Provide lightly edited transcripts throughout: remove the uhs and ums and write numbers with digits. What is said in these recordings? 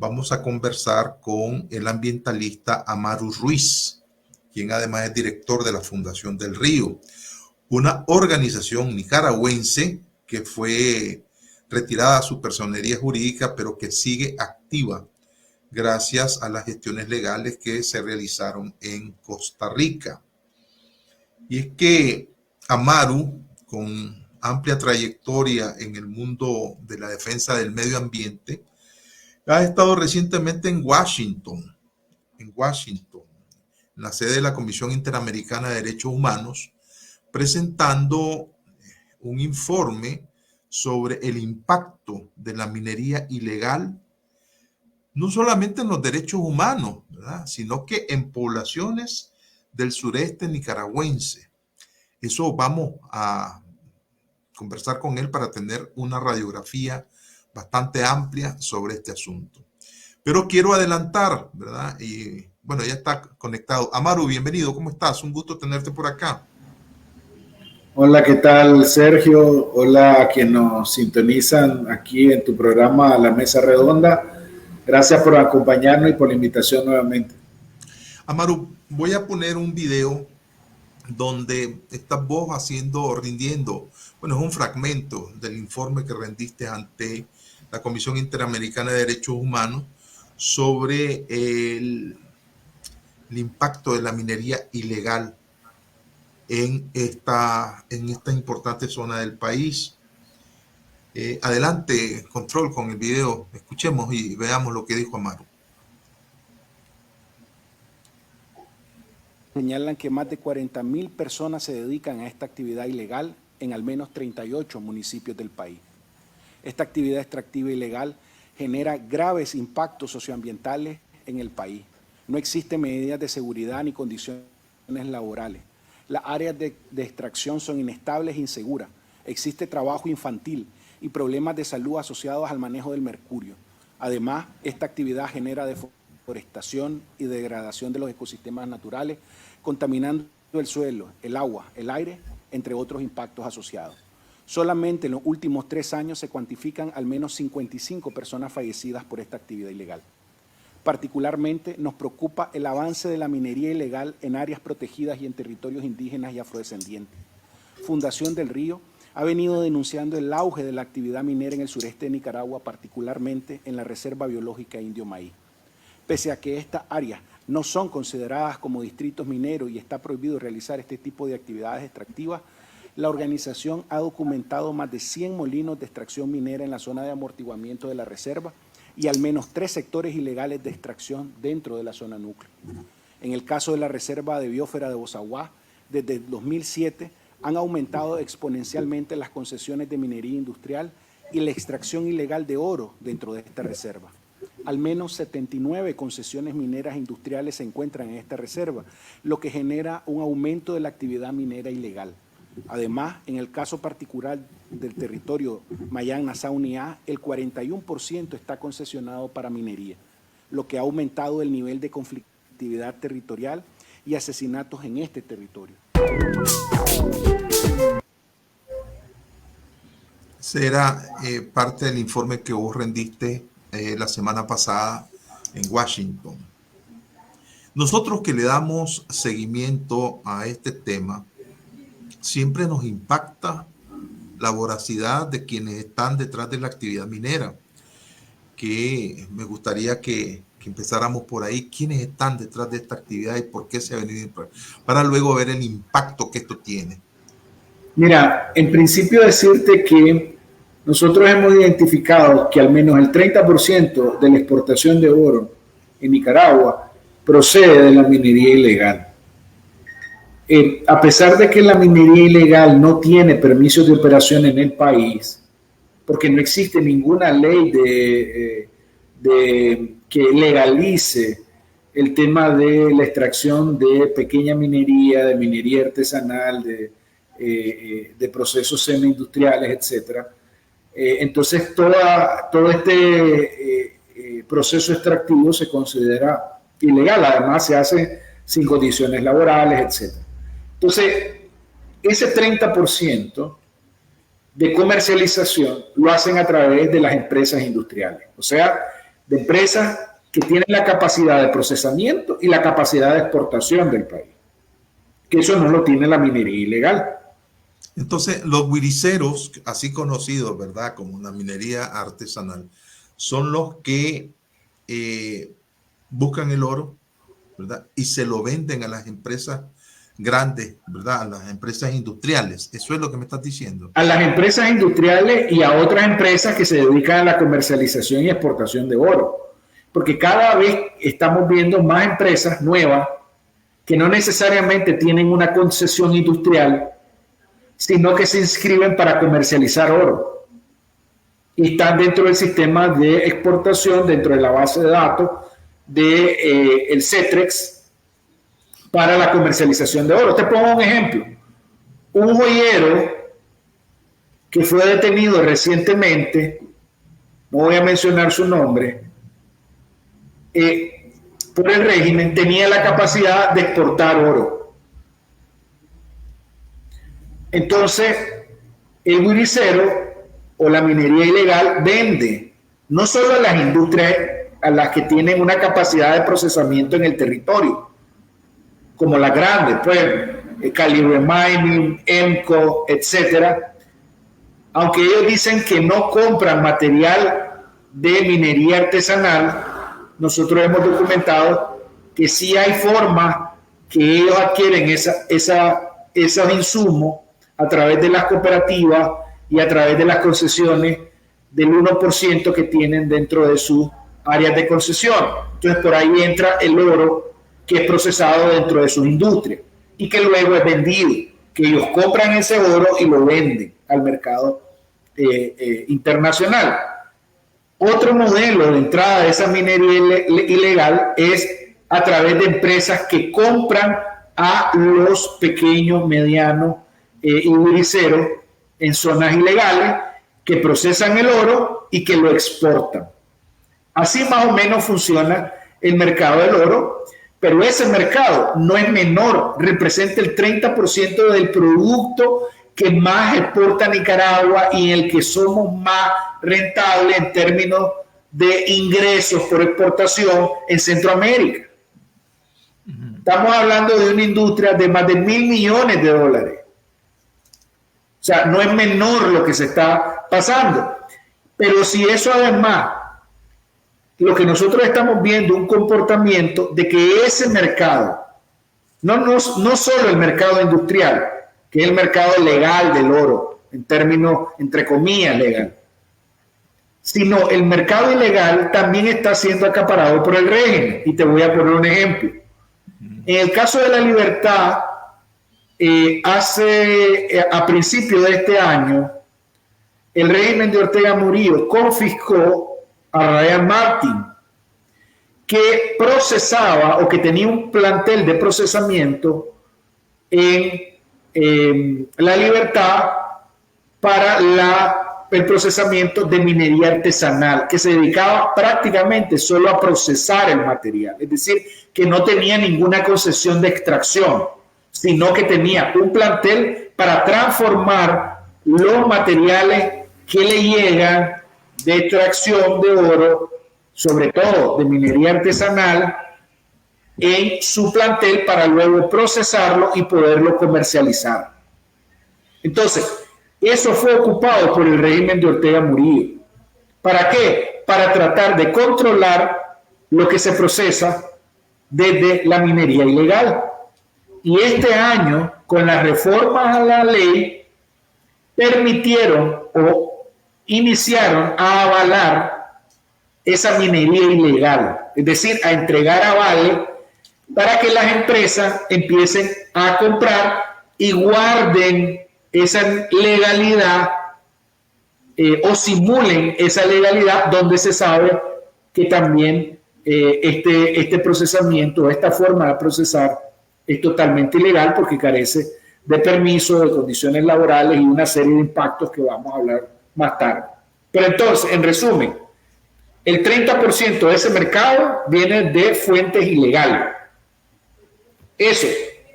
vamos a conversar con el ambientalista Amaru Ruiz, quien además es director de la Fundación del Río, una organización nicaragüense que fue retirada su personería jurídica, pero que sigue activa gracias a las gestiones legales que se realizaron en Costa Rica. Y es que Amaru, con amplia trayectoria en el mundo de la defensa del medio ambiente, ha estado recientemente en Washington, en la sede de la Comisión Interamericana de Derechos Humanos, presentando un informe sobre el impacto de la minería ilegal, no solamente en los derechos humanos, ¿verdad?, sino que en poblaciones del sureste nicaragüense. Eso vamos a conversar con él para tener una radiografía bastante amplia sobre este asunto. Pero quiero adelantar, ¿verdad? Y bueno, ya está conectado. Amaru, bienvenido, ¿cómo estás? Un gusto tenerte por acá. Hola, ¿qué tal, Sergio? Hola a quienes nos sintonizan aquí en tu programa La Mesa Redonda. Gracias por acompañarnos y por la invitación nuevamente. Amaru, voy a poner un video donde estás vos rindiendo, bueno, es un fragmento del informe que rendiste ante la Comisión Interamericana de Derechos Humanos sobre el impacto de la minería ilegal en esta importante zona del país. Adelante, control, con el video. Escuchemos y veamos lo que dijo Amaru. Señalan que más de 40.000 personas se dedican a esta actividad ilegal en al menos 38 municipios del país. Esta actividad extractiva ilegal genera graves impactos socioambientales en el país. No existen medidas de seguridad ni condiciones laborales. Las áreas de extracción son inestables e inseguras. Existe trabajo infantil y problemas de salud asociados al manejo del mercurio. Además, esta actividad genera deforestación y degradación de los ecosistemas naturales, contaminando el suelo, el agua, el aire, entre otros impactos asociados. Solamente en los últimos 3 años se cuantifican al menos 55 personas fallecidas por esta actividad ilegal. Particularmente nos preocupa el avance de la minería ilegal en áreas protegidas y en territorios indígenas y afrodescendientes. Fundación del Río ha venido denunciando el auge de la actividad minera en el sureste de Nicaragua, particularmente en la Reserva Biológica Indio Maíz. Pese a que estas áreas no son consideradas como distritos mineros y está prohibido realizar este tipo de actividades extractivas, la organización ha documentado más de 100 molinos de extracción minera en la zona de amortiguamiento de la reserva y al menos 3 sectores ilegales de extracción dentro de la zona núcleo. En el caso de la Reserva de Biosfera de Bozaguá, desde el 2007 han aumentado exponencialmente las concesiones de minería industrial y la extracción ilegal de oro dentro de esta reserva. Al menos 79 concesiones mineras industriales se encuentran en esta reserva, lo que genera un aumento de la actividad minera ilegal. Además, en el caso particular del territorio Mayán-Nassau-Niá, el 41% está concesionado para minería, lo que ha aumentado el nivel de conflictividad territorial y asesinatos en este territorio. Será parte del informe que vos rendiste la semana pasada en Washington. Nosotros que le damos seguimiento a este tema, siempre nos impacta la voracidad de quienes están detrás de la actividad minera, que me gustaría que empezáramos por ahí, quiénes están detrás de esta actividad y por qué se ha venido, para luego ver el impacto que esto tiene. Mira, en principio decirte que nosotros hemos identificado que al menos el 30% de la exportación de oro en Nicaragua procede de la minería ilegal. A pesar de que la minería ilegal no tiene permisos de operación en el país, porque no existe ninguna ley que legalice el tema de la extracción de pequeña minería, de minería artesanal, de procesos semi-industriales, etc. Entonces, todo este proceso extractivo se considera ilegal. Además, se hace sin condiciones laborales, etc. Entonces, ese 30% de comercialización lo hacen a través de las empresas industriales. O sea, de empresas que tienen la capacidad de procesamiento y la capacidad de exportación del país, que eso no lo tiene la minería ilegal. Entonces, los huiriceros, así conocidos, ¿verdad?, como una minería artesanal, son los que buscan el oro, ¿verdad?, y se lo venden a las empresas grandes, ¿verdad?, a las empresas industriales. Eso es lo que me estás diciendo. A las empresas industriales y a otras empresas que se dedican a la comercialización y exportación de oro. Porque cada vez estamos viendo más empresas nuevas que no necesariamente tienen una concesión industrial, sino que se inscriben para comercializar oro. Y están dentro del sistema de exportación, dentro de la base de datos del CETREX para la comercialización de oro. Te pongo un ejemplo. Un joyero que fue detenido recientemente, no voy a mencionar su nombre, por el régimen, tenía la capacidad de exportar oro. Entonces, el huiricero o la minería ilegal vende no solo a las industrias a las que tienen una capacidad de procesamiento en el territorio, como las grandes, pues, Calibre Mining, EMCO, etcétera, aunque ellos dicen que no compran material de minería artesanal, nosotros hemos documentado que sí hay formas que ellos adquieren esos insumos a través de las cooperativas y a través de las concesiones del 1% que tienen dentro de sus áreas de concesión. Entonces por ahí entra el oro que es procesado dentro de sus industrias y que luego es vendido, que ellos compran ese oro y lo venden al mercado internacional. Otro modelo de entrada de esa minería ilegal es a través de empresas que compran a los pequeños, medianos y huiriceros en zonas ilegales que procesan el oro y que lo exportan. Así más o menos funciona el mercado del oro, pero ese mercado no es menor, representa el 30% del producto que más exporta Nicaragua y en el que somos más rentables en términos de ingresos por exportación en Centroamérica. Estamos hablando de una industria de más de $1.000 millones. O sea, no es menor lo que se está pasando. Pero si eso además, lo que nosotros estamos viendo, un comportamiento de que ese mercado, no solo el mercado industrial, que es el mercado legal del oro, en términos, entre comillas, legal, sino el mercado ilegal también está siendo acaparado por el régimen. Y te voy a poner un ejemplo. En el caso de La Libertad, a principios de este año, el régimen de Ortega Murillo confiscó a Ryan Martin, que procesaba o que tenía un plantel de procesamiento en La Libertad para el procesamiento de minería artesanal, que se dedicaba prácticamente solo a procesar el material, es decir, que no tenía ninguna concesión de extracción, sino que tenía un plantel para transformar los materiales que le llegan de extracción de oro, sobre todo de minería artesanal, en su plantel para luego procesarlo y poderlo comercializar. Entonces, eso fue ocupado por el régimen de Ortega Murillo. ¿Para qué? Para tratar de controlar lo que se procesa desde la minería ilegal. Y este año, con las reformas a la ley, permitieron o iniciaron a avalar esa minería ilegal, es decir, a entregar avales para que las empresas empiecen a comprar y guarden esa legalidad o simulen esa legalidad donde se sabe que también este procesamiento, esta forma de procesar es totalmente ilegal porque carece de permiso, de condiciones laborales y una serie de impactos que vamos a hablar más tarde. Pero entonces, en resumen, el 30% de ese mercado viene de fuentes ilegales. Eso,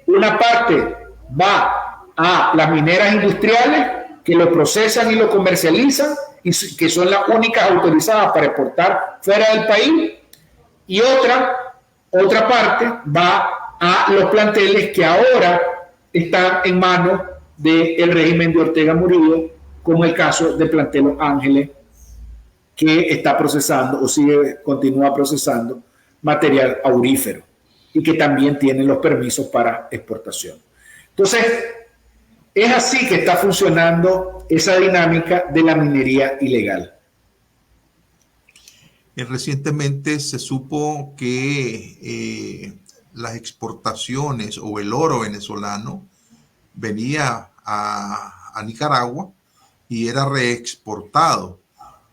una parte va a las mineras industriales que lo procesan y lo comercializan y que son las únicas autorizadas para exportar fuera del país, y otra parte va a los planteles que ahora están en manos del régimen de Ortega Murillo, como el caso del plantel Los Ángeles, que está procesando o continúa procesando material aurífero y que también tiene los permisos para exportación. Entonces, es así que está funcionando esa dinámica de la minería ilegal. Recientemente se supo que las exportaciones o el oro venezolano venía a Nicaragua y era reexportado.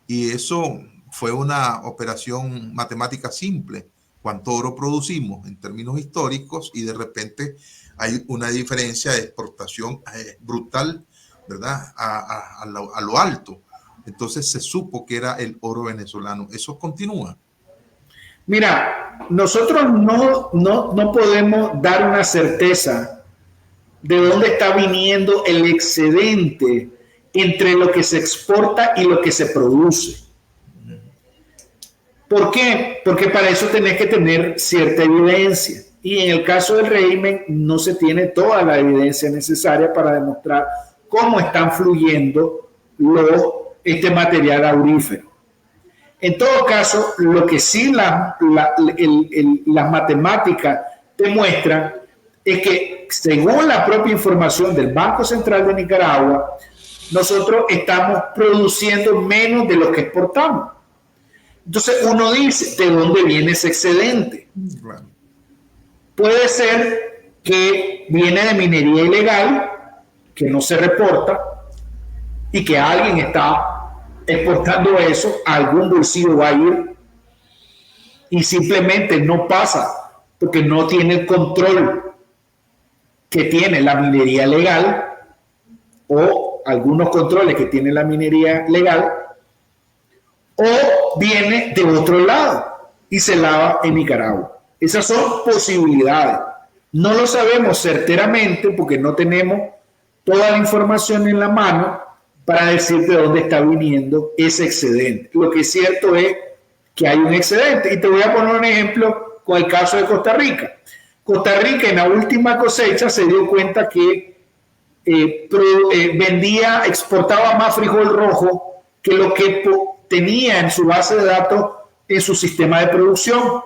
Y eso fue una operación matemática simple. ¿Cuánto oro producimos en términos históricos? Y de repente hay una diferencia de exportación brutal, ¿verdad? A lo alto. Entonces se supo que era el oro venezolano. ¿Eso continúa? Mira, nosotros no podemos dar una certeza de dónde está viniendo el excedente entre lo que se exporta y lo que se produce. ¿Por qué? Porque para eso tenés que tener cierta evidencia. Y en el caso del régimen no se tiene toda la evidencia necesaria para demostrar cómo están fluyendo este material aurífero. En todo caso, lo que sí las matemáticas demuestran es que, según la propia información del Banco Central de Nicaragua, nosotros estamos produciendo menos de lo que exportamos. Entonces uno dice, ¿de dónde viene ese excedente? Claro. Puede ser que viene de minería ilegal, que no se reporta, y que alguien está exportando eso, a algún bolsillo va a ir, y simplemente no pasa, porque no tiene el control que tiene la minería legal, o algunos controles que tiene la minería legal, o viene de otro lado y se lava en Nicaragua. Esas son posibilidades. No lo sabemos certeramente porque no tenemos toda la información en la mano para decir de dónde está viniendo ese excedente. Lo que es cierto es que hay un excedente. Y te voy a poner un ejemplo con el caso de Costa Rica. Costa Rica en la última cosecha se dio cuenta que exportaba más frijol rojo que lo que tenía en su base de datos en su sistema de producción.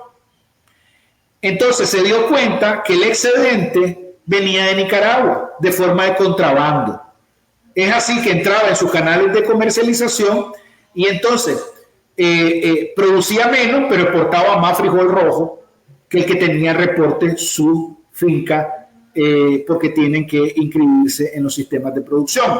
Entonces se dio cuenta que el excedente venía de Nicaragua de forma de contrabando. Es así que entraba en sus canales de comercialización y entonces producía menos, pero exportaba más frijol rojo que el que tenía reporte su finca, porque tienen que inscribirse en los sistemas de producción.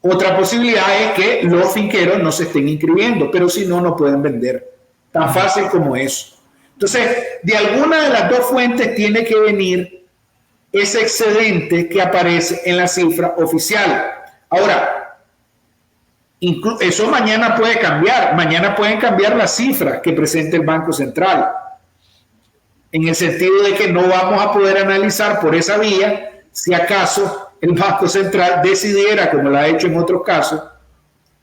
Otra posibilidad es que los finqueros no se estén inscribiendo, pero si no, no pueden vender. Tan fácil como eso. Entonces, de alguna de las dos fuentes tiene que venir ese excedente que aparece en la cifra oficial. Ahora, eso mañana puede cambiar. Mañana pueden cambiar las cifras que presente el Banco Central. En el sentido de que no vamos a poder analizar por esa vía si acaso el Banco Central decidiera, como lo ha hecho en otros casos,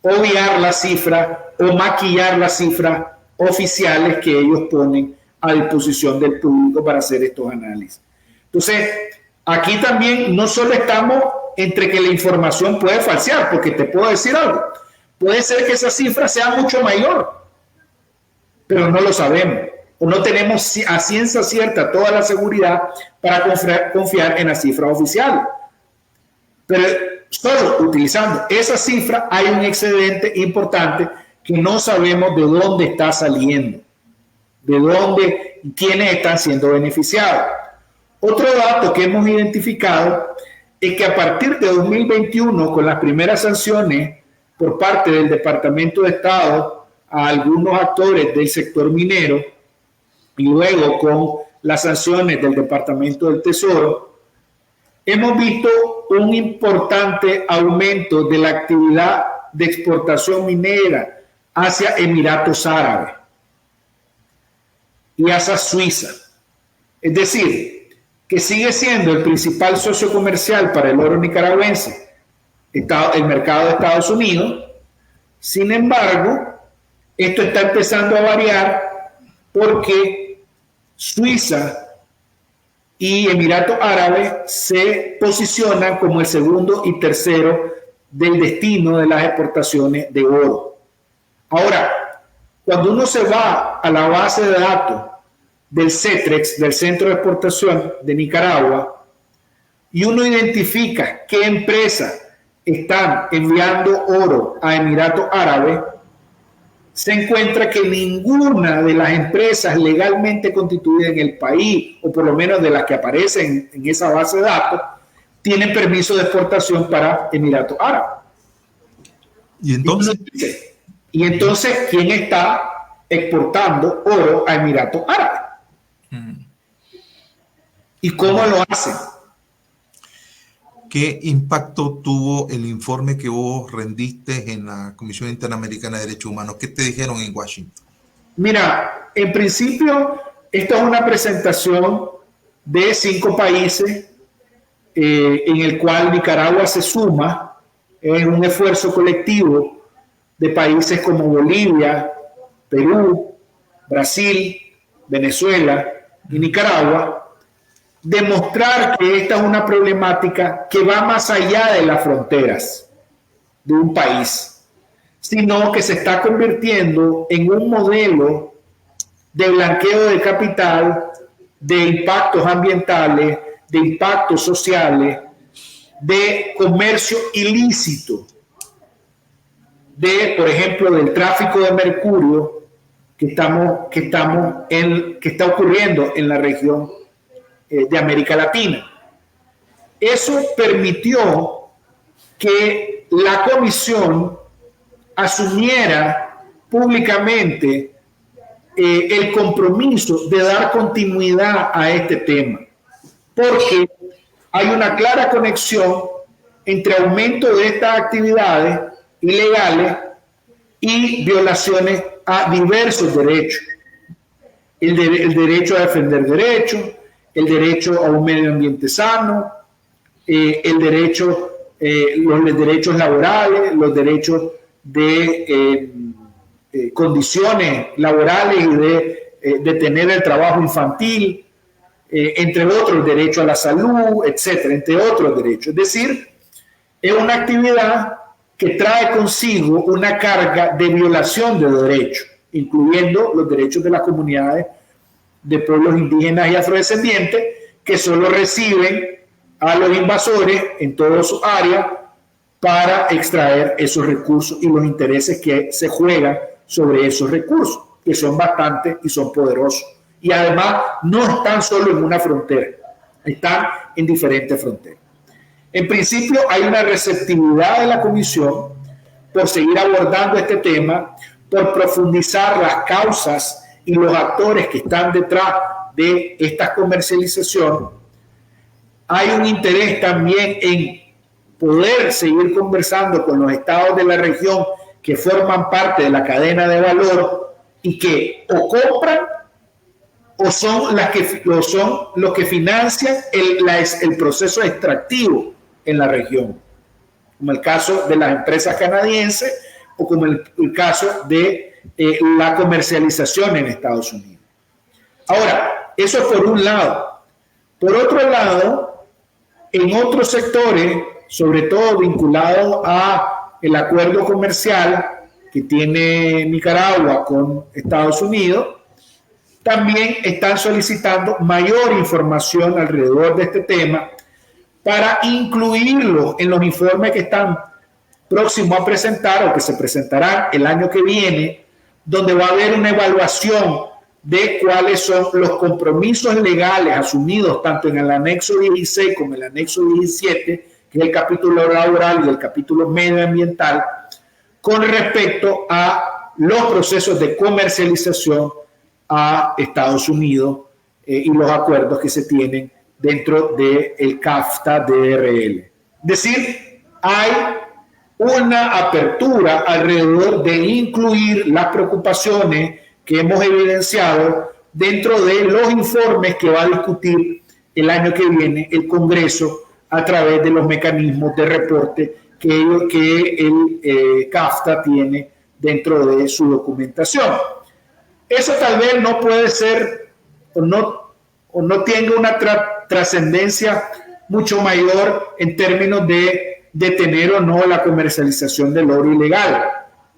obviar la cifra o maquillar las cifras oficiales que ellos ponen a disposición del público para hacer estos análisis. Entonces, aquí también no solo estamos entre que la información puede falsear, porque te puedo decir algo, puede ser que esa cifra sea mucho mayor, pero no lo sabemos, o no tenemos a ciencia cierta toda la seguridad para confiar en la cifra oficial. Pero solo utilizando esa cifra hay un excedente importante que no sabemos de dónde está saliendo, de dónde, quiénes están siendo beneficiados. Otro dato que hemos identificado es que a partir de 2021, con las primeras sanciones por parte del Departamento de Estado a algunos actores del sector minero y luego con las sanciones del Departamento del Tesoro, hemos visto un importante aumento de la actividad de exportación minera hacia Emiratos Árabes y hacia Suiza. Es decir, que sigue siendo el principal socio comercial para el oro nicaragüense, el mercado de Estados Unidos, Sin embargo, esto está empezando a variar porque Suiza y Emiratos Árabes se posicionan como el segundo y tercero del destino de las exportaciones de oro. Ahora, cuando uno se va a la base de datos del CETREX, del Centro de Exportación de Nicaragua, y uno identifica qué empresas están enviando oro a Emiratos Árabes, se encuentra que ninguna de las empresas legalmente constituidas en el país, o por lo menos de las que aparecen en esa base de datos, tienen permiso de exportación para Emiratos Árabes. Y entonces, ¿quién está exportando oro a Emiratos Árabes? ¿Y cómo lo hacen? ¿Qué impacto tuvo el informe que vos rendiste en la Comisión Interamericana de Derechos Humanos? ¿Qué te dijeron en Washington? Mira, en principio, esta es una presentación de 5 países en el cual Nicaragua se suma en un esfuerzo colectivo de países como Bolivia, Perú, Brasil, Venezuela y Nicaragua, demostrar que esta es una problemática que va más allá de las fronteras de un país, sino que se está convirtiendo en un modelo de blanqueo de capital, de impactos ambientales, de impactos sociales, de comercio ilícito, de, por ejemplo, del tráfico de mercurio que está ocurriendo en la región de América Latina. Eso permitió que la Comisión asumiera públicamente el compromiso de dar continuidad a este tema, porque hay una clara conexión entre aumento de estas actividades ilegales y violaciones a diversos derechos. El derecho a defender derechos, el derecho a un medio ambiente sano, los derechos laborales, los derechos de condiciones laborales y de detener el trabajo infantil, entre otros, derecho a la salud, etcétera, entre otros derechos. Es decir, es una actividad que trae consigo una carga de violación de derechos, incluyendo los derechos de las comunidades de pueblos indígenas y afrodescendientes, que solo reciben a los invasores en todas sus áreas para extraer esos recursos y los intereses que se juegan sobre esos recursos, que son bastantes y son poderosos. Y además no están solo en una frontera, están en diferentes fronteras. En principio hay una receptividad de la Comisión por seguir abordando este tema, por profundizar las causas y los actores que están detrás de esta comercialización. Hay un interés también en poder seguir conversando con los estados de la región que forman parte de la cadena de valor y que o compran o son los que financian el proceso extractivo en la región, como el caso de las empresas canadienses o como el caso de la comercialización en Estados Unidos. Ahora, eso es por un lado. Por otro lado, en otros sectores, sobre todo vinculados a el acuerdo comercial que tiene Nicaragua con Estados Unidos, también están solicitando mayor información alrededor de este tema para incluirlo en los informes que están próximos a presentar o que se presentarán el año que viene, donde va a haber una evaluación de cuáles son los compromisos legales asumidos tanto en el anexo 16 como en el anexo 17, que es el capítulo laboral y el capítulo medioambiental, con respecto a los procesos de comercialización a Estados Unidos y los acuerdos que se tienen dentro del CAFTA-DRL. Es decir, hay una apertura alrededor de incluir las preocupaciones que hemos evidenciado dentro de los informes que va a discutir el año que viene el Congreso a través de los mecanismos de reporte que el CAFTA tiene dentro de su documentación. Eso tal vez no puede ser o no tenga una trascendencia mucho mayor en términos de detener o no la comercialización del oro ilegal,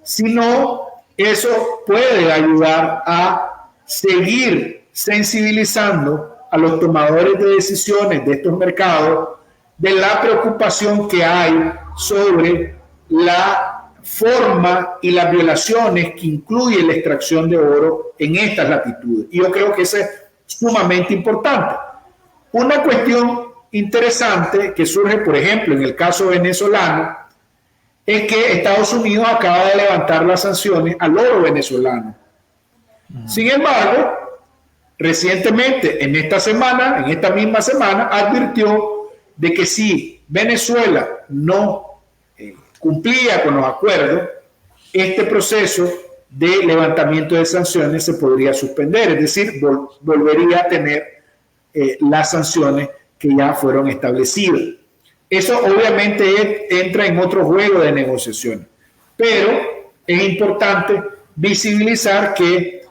sino eso puede ayudar a seguir sensibilizando a los tomadores de decisiones de estos mercados de la preocupación que hay sobre la forma y las violaciones que incluye la extracción de oro en estas latitudes. Y yo creo que eso es sumamente importante. Una cuestión interesante que surge, por ejemplo, en el caso venezolano, es que Estados Unidos acaba de levantar las sanciones al oro venezolano. Sin embargo, recientemente, en esta misma semana, advirtió de que si Venezuela no cumplía con los acuerdos, este proceso de levantamiento de sanciones se podría suspender, es decir, volvería a tener las sanciones que ya fueron establecidas. Eso obviamente entra en otro juego de negociaciones, pero es importante visibilizar que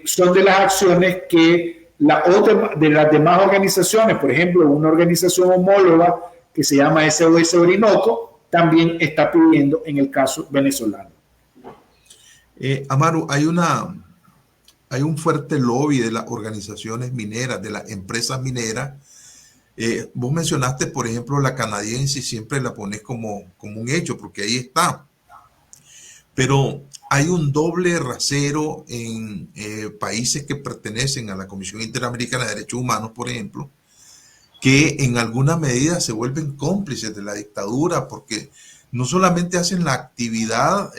son de las acciones que de las demás organizaciones, por ejemplo, una organización homóloga que se llama SOS Orinoco, también está pidiendo en el caso venezolano. Amaru, hay un fuerte lobby de las organizaciones mineras, de las empresas mineras. Vos mencionaste, por ejemplo, la canadiense y siempre la pones como un hecho, porque ahí está. Pero hay un doble rasero en países que pertenecen a la Comisión Interamericana de Derechos Humanos, por ejemplo, que en alguna medida se vuelven cómplices de la dictadura, porque no solamente hacen la actividad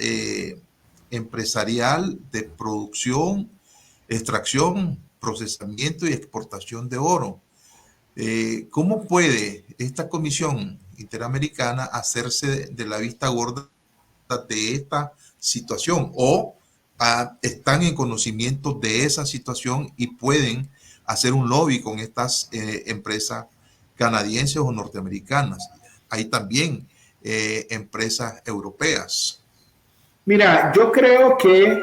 empresarial de producción, extracción, procesamiento y exportación de oro. ¿Cómo puede esta Comisión Interamericana hacerse de la vista gorda de esta situación? ¿O están en conocimiento de esa situación y pueden hacer un lobby con estas empresas canadienses o norteamericanas? Hay también empresas europeas. Mira, yo creo que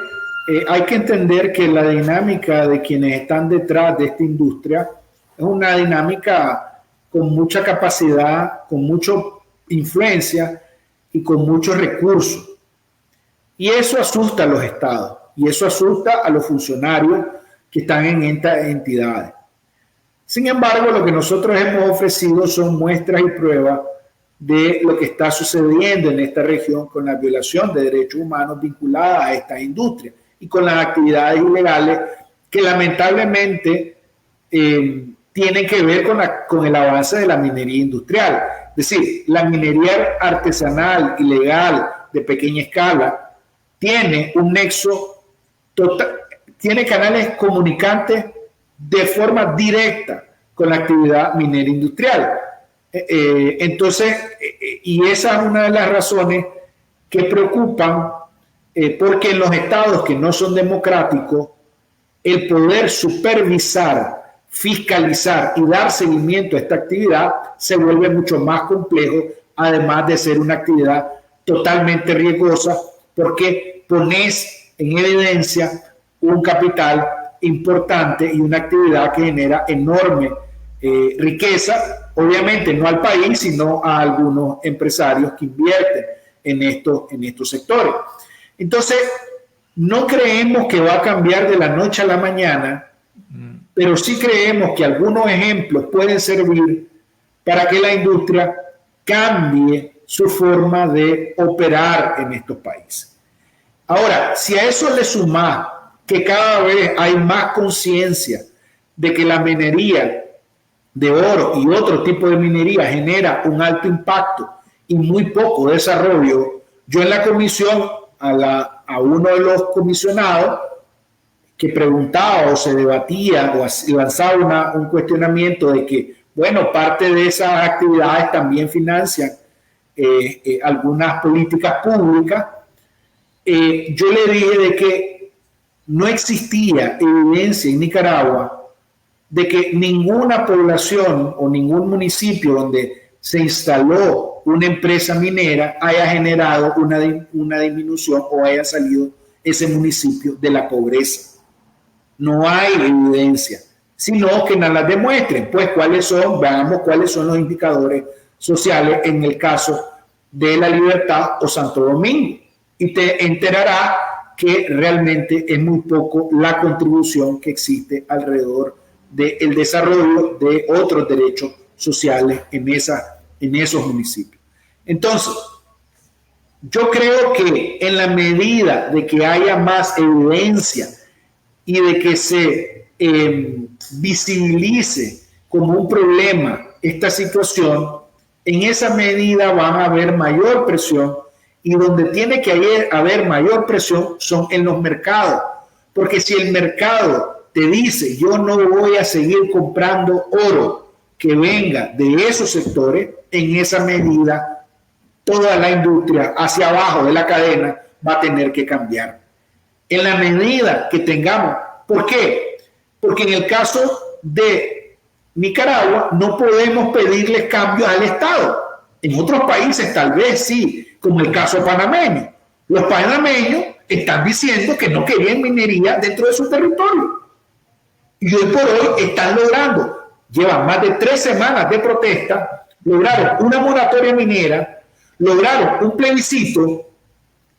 hay que entender que la dinámica de quienes están detrás de esta industria es una dinámica con mucha capacidad, con mucha influencia y con muchos recursos. Y eso asusta a los estados y eso asusta a los funcionarios que están en estas entidades. Sin embargo, lo que nosotros hemos ofrecido son muestras y pruebas de lo que está sucediendo en esta región con la violación de derechos humanos vinculadas a esta industria y con las actividades ilegales que lamentablemente tienen que ver con el avance de la minería industrial. Es decir, la minería artesanal, ilegal, de pequeña escala, tiene un nexo total, tiene canales comunicantes de forma directa con la actividad minera industrial. Entonces, y esa es una de las razones que preocupan, porque en los estados que no son democráticos, el poder supervisar, fiscalizar y dar seguimiento a esta actividad se vuelve mucho más complejo, además de ser una actividad totalmente riesgosa, porque pones en evidencia un capital importante y una actividad que genera enorme riqueza, obviamente no al país, sino a algunos empresarios que invierten en estos sectores. Entonces, no creemos que va a cambiar de la noche a la mañana, pero sí creemos que algunos ejemplos pueden servir para que la industria cambie su forma de operar en estos países. Ahora, si a eso le sumamos que cada vez hay más conciencia de que la minería de oro y otro tipo de minería genera un alto impacto y muy poco desarrollo, yo en la comisión a uno de los comisionados que preguntaba o se debatía o lanzaba un cuestionamiento de que, bueno, parte de esas actividades también financian algunas políticas públicas, yo le dije de que no existía evidencia en Nicaragua de que ninguna población o ningún municipio donde se instaló una empresa minera haya generado una disminución o haya salido ese municipio de la pobreza. No hay evidencia, sino que nos las demuestren, pues veamos cuáles son los indicadores sociales en el caso de La Libertad o Santo Domingo, y te enterarás que realmente es muy poco la contribución que existe alrededor del desarrollo de otros derechos sociales en esos municipios. Entonces, yo creo que en la medida de que haya más evidencia y de que se visibilice como un problema esta situación, en esa medida van a haber mayor presión, y donde tiene que haber mayor presión son en los mercados, porque si el mercado te dice yo no voy a seguir comprando oro que venga de esos sectores, en esa medida toda la industria hacia abajo de la cadena va a tener que cambiar. En la medida que tengamos, ¿por qué? Porque en el caso de Nicaragua no podemos pedirles cambios al Estado. En otros países tal vez sí, como el caso panameño. Los panameños están diciendo que no querían minería dentro de su territorio. Y hoy por hoy están logrando, llevan más de 3 semanas de protesta, lograron una moratoria minera, lograron un plebiscito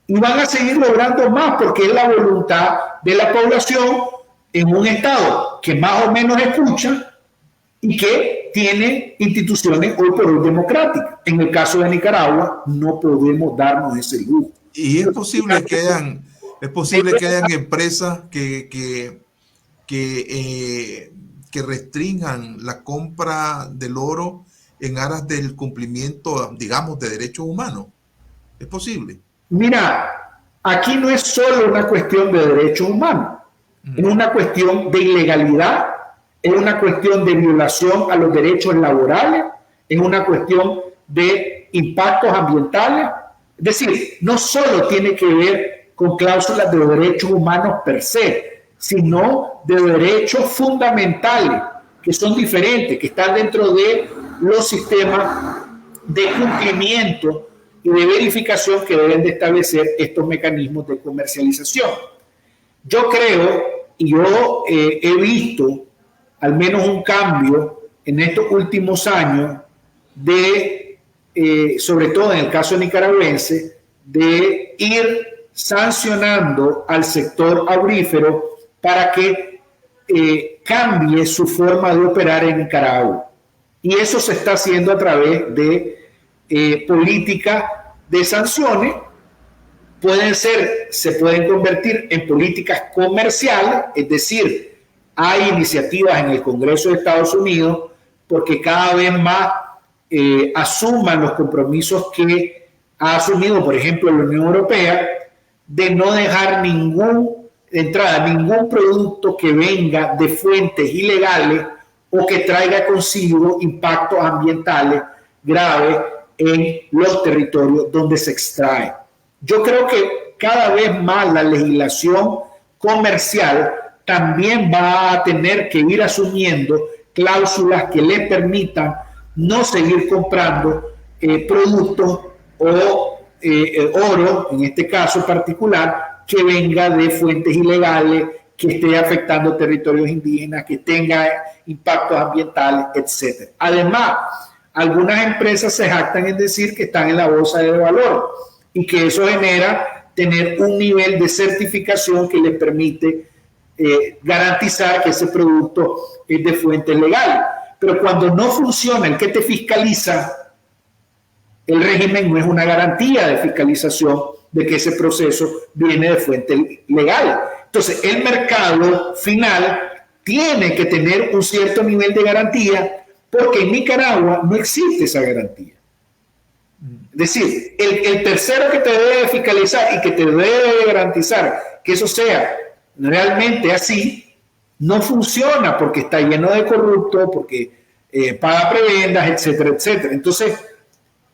y van a seguir logrando más porque es la voluntad de la población en un Estado que más o menos escucha y que tiene instituciones hoy por hoy democráticas. En el caso de Nicaragua no podemos darnos ese lujo. Y es posible que hayan empresas que restrinjan la compra del oro en aras del cumplimiento, digamos, de derechos humanos. ¿Es posible? Mira, aquí no es solo una cuestión de derechos humanos, es una cuestión de ilegalidad, es una cuestión de violación a los derechos laborales, es una cuestión de impactos ambientales. Es decir, no solo tiene que ver con cláusulas de derechos humanos per se, sino de derechos fundamentales que son diferentes, que están dentro de los sistemas de cumplimiento y de verificación que deben de establecer estos mecanismos de comercialización. Yo creo, y yo he visto al menos un cambio en estos últimos años sobre todo en el caso nicaragüense, de ir sancionando al sector aurífero para que cambie su forma de operar en Nicaragua. Y eso se está haciendo a través de política de sanciones. Se pueden convertir en políticas comerciales, es decir, hay iniciativas en el Congreso de Estados Unidos porque cada vez más asuman los compromisos que ha asumido, por ejemplo, la Unión Europea, de no dejar ningún producto que venga de fuentes ilegales o que traiga consigo impactos ambientales graves en los territorios donde se extrae. Yo creo que cada vez más la legislación comercial también va a tener que ir asumiendo cláusulas que le permitan no seguir comprando productos o oro, en este caso particular, que venga de fuentes ilegales, que esté afectando territorios indígenas, que tenga impactos ambientales, etc. Además, algunas empresas se jactan en decir que están en la bolsa de valor y que eso genera tener un nivel de certificación que les permite garantizar que ese producto es de fuentes legales. Pero cuando no funciona el que te fiscaliza, el régimen no es una garantía de fiscalización de que ese proceso viene de fuentes legales. Entonces, el mercado final tiene que tener un cierto nivel de garantía porque en Nicaragua no existe esa garantía. Es decir, el tercero que te debe fiscalizar y que te debe garantizar que eso sea realmente así, no funciona porque está lleno de corruptos, porque paga prebendas, etcétera, etcétera. Entonces,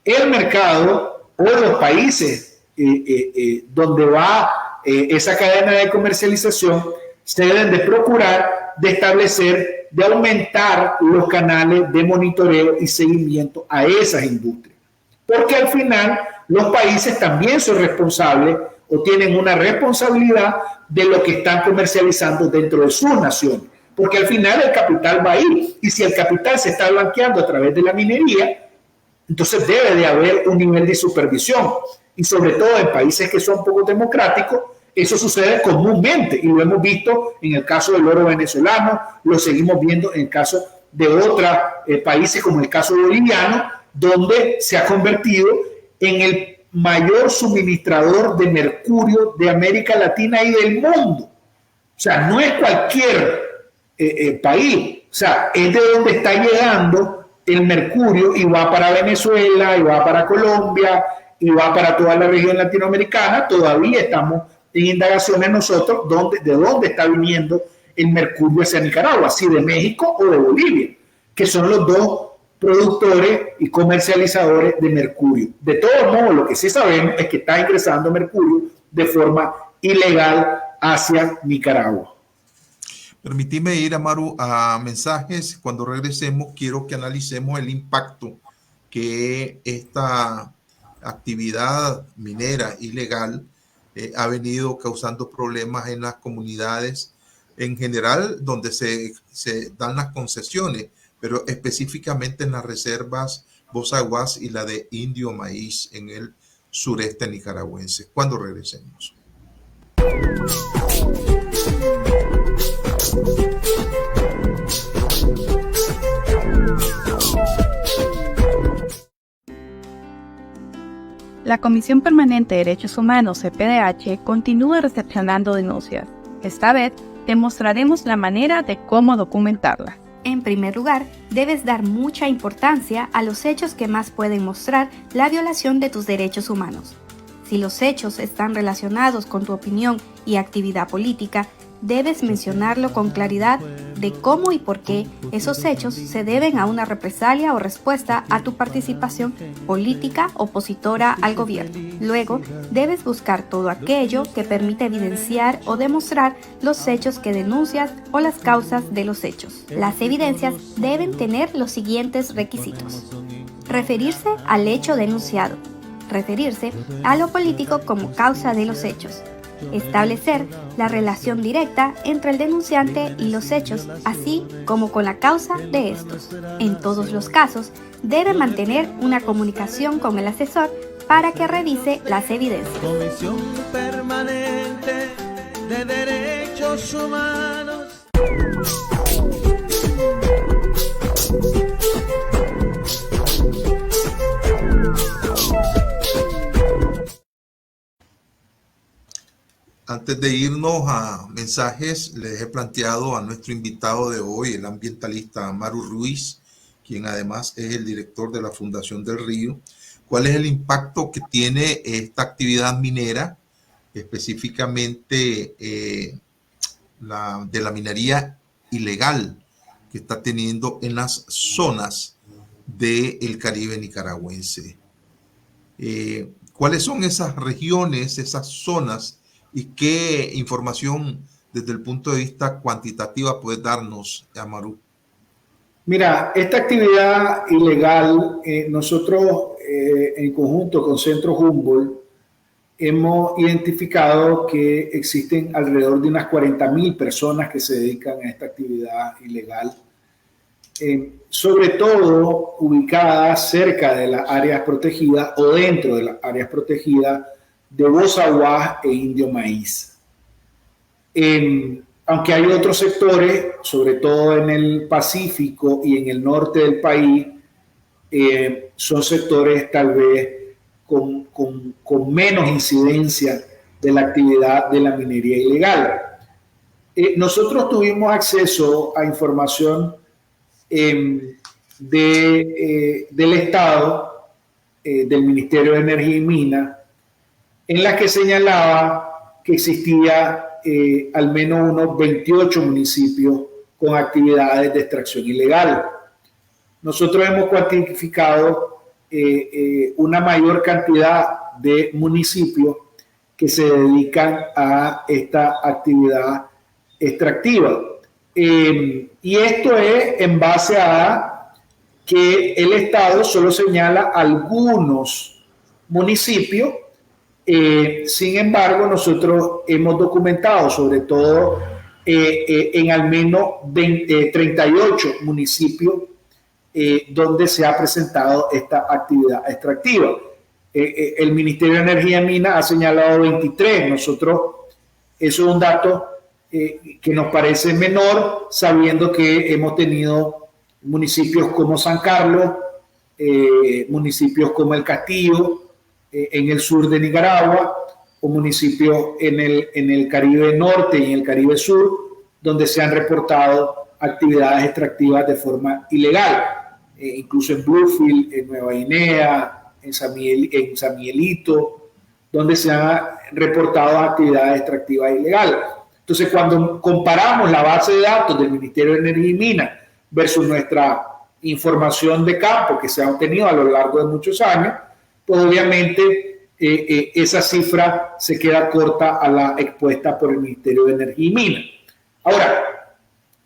el mercado o los países donde va esa cadena de comercialización se deben de procurar de establecer, de aumentar los canales de monitoreo y seguimiento a esas industrias. porque al final los países también son responsables o tienen una responsabilidad de lo que están comercializando dentro de sus naciones, porque al final el capital va a ir, y si el capital se está blanqueando a través de la minería, entonces debe de haber un nivel de supervisión, y sobre todo en países que son poco democráticos, eso sucede comúnmente, y lo hemos visto en el caso del oro venezolano, lo seguimos viendo en el caso de otros países como el caso boliviano, donde se ha convertido en el mayor suministrador de mercurio de América Latina y del mundo. O sea, no es cualquier país, o sea, es de donde está llegando el mercurio y va para Venezuela, y va para Colombia, y va para toda la región latinoamericana. Todavía estamos en indagaciones nosotros de dónde está viniendo el mercurio hacia Nicaragua, si de México o de Bolivia, que son los dos productores y comercializadores de mercurio. De todos modos, lo que sí sabemos es que está ingresando mercurio de forma ilegal hacia Nicaragua. Permitime ir, Amaru, a mensajes. Cuando regresemos, quiero que analicemos el impacto que esta actividad minera ilegal ha venido causando problemas en las comunidades en general, donde se dan las concesiones, pero específicamente en las reservas Bozaguas y la de Indio Maíz en el sureste nicaragüense. Cuando regresemos. La Comisión Permanente de Derechos Humanos, CPDH, continúa recepcionando denuncias. Esta vez, te mostraremos la manera de cómo documentarlas. En primer lugar, debes dar mucha importancia a los hechos que más pueden mostrar la violación de tus derechos humanos. Si los hechos están relacionados con tu opinión y actividad política, debes mencionarlo con claridad de cómo y por qué esos hechos se deben a una represalia o respuesta a tu participación política opositora al gobierno. Luego, debes buscar todo aquello que permite evidenciar o demostrar los hechos que denuncias o las causas de los hechos. Las evidencias deben tener los siguientes requisitos: referirse al hecho denunciado, referirse a lo político como causa de los hechos, establecer la relación directa entre el denunciante y los hechos, así como con la causa de estos. En todos los casos, debe mantener una comunicación con el asesor para que revise las evidencias. Comisión Permanente de Derechos Humanos. Antes de irnos a mensajes, les he planteado a nuestro invitado de hoy, el ambientalista Amaru Ruiz, quien además es el director de la Fundación del Río, cuál es el impacto que tiene esta actividad minera, específicamente de la minería ilegal que está teniendo en las zonas del Caribe nicaragüense. ¿Cuáles son esas regiones, esas zonas, y qué información desde el punto de vista cuantitativa puede darnos, Amaru? Mira, esta actividad ilegal, nosotros en conjunto con Centro Humboldt hemos identificado que existen alrededor de unas 40.000 personas que se dedican a esta actividad ilegal, sobre todo ubicadas cerca de las áreas protegidas o dentro de las áreas protegidas de Bozaguas e Indio Maíz. Aunque hay otros sectores, sobre todo en el Pacífico y en el norte del país, son sectores tal vez con menos incidencia de la actividad de la minería ilegal. Nosotros tuvimos acceso a información del Estado, del Ministerio de Energía y Minas, en la que señalaba que existía al menos unos 28 municipios con actividades de extracción ilegal. Nosotros hemos cuantificado una mayor cantidad de municipios que se dedican a esta actividad extractiva. Y esto es en base a que el Estado solo señala algunos municipios. Sin embargo, nosotros hemos documentado, sobre todo en al menos 38 municipios donde se ha presentado esta actividad extractiva. El Ministerio de Energía y Minas ha señalado 23. Nosotros, eso es un dato que nos parece menor, sabiendo que hemos tenido municipios como San Carlos, municipios como El Castillo, en el sur de Nicaragua, o municipios en el Caribe Norte y en el Caribe Sur, donde se han reportado actividades extractivas de forma ilegal, incluso en Bluefield, en Nueva Guinea, en San Miguelito, donde se han reportado actividades extractivas ilegales. Entonces, cuando comparamos la base de datos del Ministerio de Energía y Minas versus nuestra información de campo que se ha obtenido a lo largo de muchos años, pues obviamente esa cifra se queda corta a la expuesta por el Ministerio de Energía y Minas. Ahora,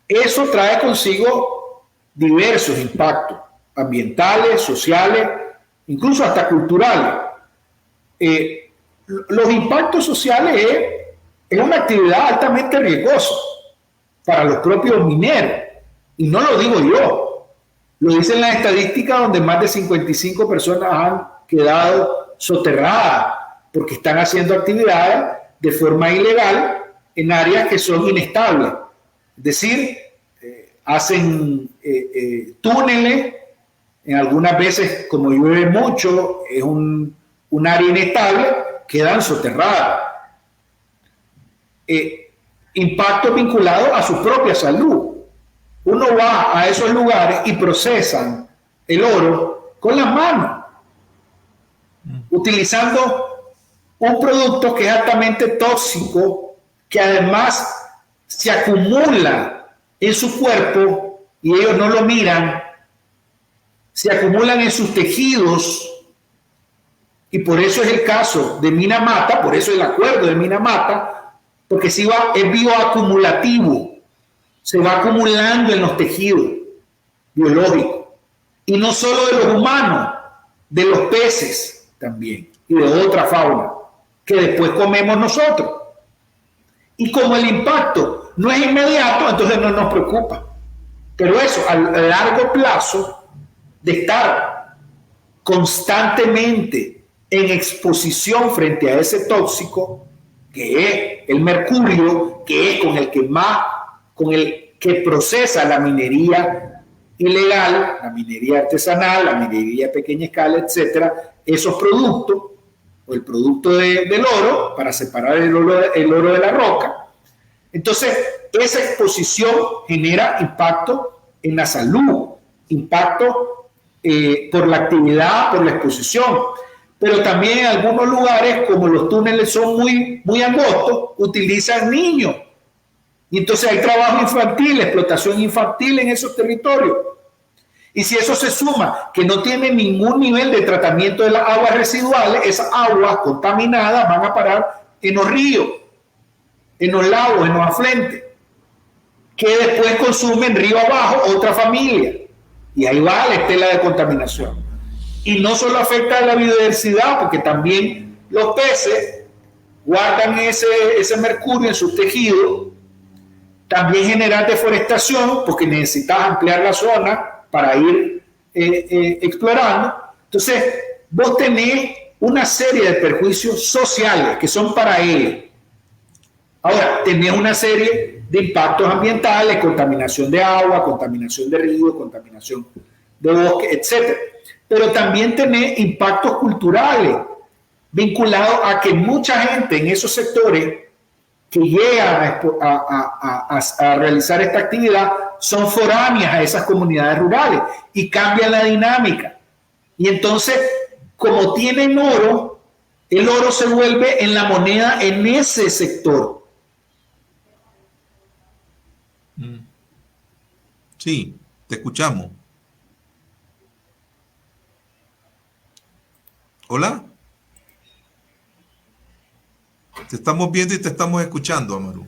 eso trae consigo diversos impactos ambientales, sociales, incluso hasta culturales. Los impactos sociales es una actividad altamente riesgosa para los propios mineros, y no lo digo yo, lo dicen las estadísticas, donde más de 55 personas han quedado soterradas porque están haciendo actividades de forma ilegal en áreas que son inestables. Es decir, hacen túneles, en algunas veces, como llueve mucho, es un área inestable, quedan soterradas. Impactos vinculados a su propia salud. Uno va a esos lugares y procesan el oro con las manos, utilizando un producto que es altamente tóxico, que además se acumula en su cuerpo y ellos no lo miran, se acumulan en sus tejidos, y por eso es el caso de Minamata, por eso el acuerdo de Minamata, porque es bioacumulativo, se va acumulando en los tejidos biológicos, y no solo de los humanos, de los peces también, y de otra fauna, que después comemos nosotros. Y como el impacto no es inmediato, entonces no nos preocupa. Pero eso, a largo plazo, de estar constantemente en exposición frente a ese tóxico, que es el mercurio, que es con el que procesa la minería ilegal, la minería artesanal, la minería a pequeña escala, etcétera, esos productos, o el producto del oro, para separar el oro de la roca. Entonces, esa exposición genera impacto en la salud, impacto por la actividad, por la exposición, pero también en algunos lugares, como los túneles son muy angostos, utilizan niños. Y entonces hay trabajo infantil, explotación infantil en esos territorios. Y si eso se suma, que no tiene ningún nivel de tratamiento de las aguas residuales, esas aguas contaminadas van a parar en los ríos, en los lagos, en los afluentes, que después consumen río abajo otra familia. Y ahí va la estela de contaminación. Y no solo afecta a la biodiversidad, porque también los peces guardan ese mercurio en sus tejidos. También genera deforestación, porque necesitas ampliar la zona para ir explorando. Entonces, vos tenés una serie de perjuicios sociales que son para ellos. Ahora, tenés una serie de impactos ambientales, contaminación de agua, contaminación de ríos, contaminación de bosque, etc. Pero también tenés impactos culturales vinculados a que mucha gente en esos sectores que llegan a realizar esta actividad son foráneas a esas comunidades rurales y cambian la dinámica. Y entonces, como tienen oro, el oro se vuelve en la moneda en ese sector. Sí, te escuchamos. Hola. Te estamos viendo y te estamos escuchando, Amaru.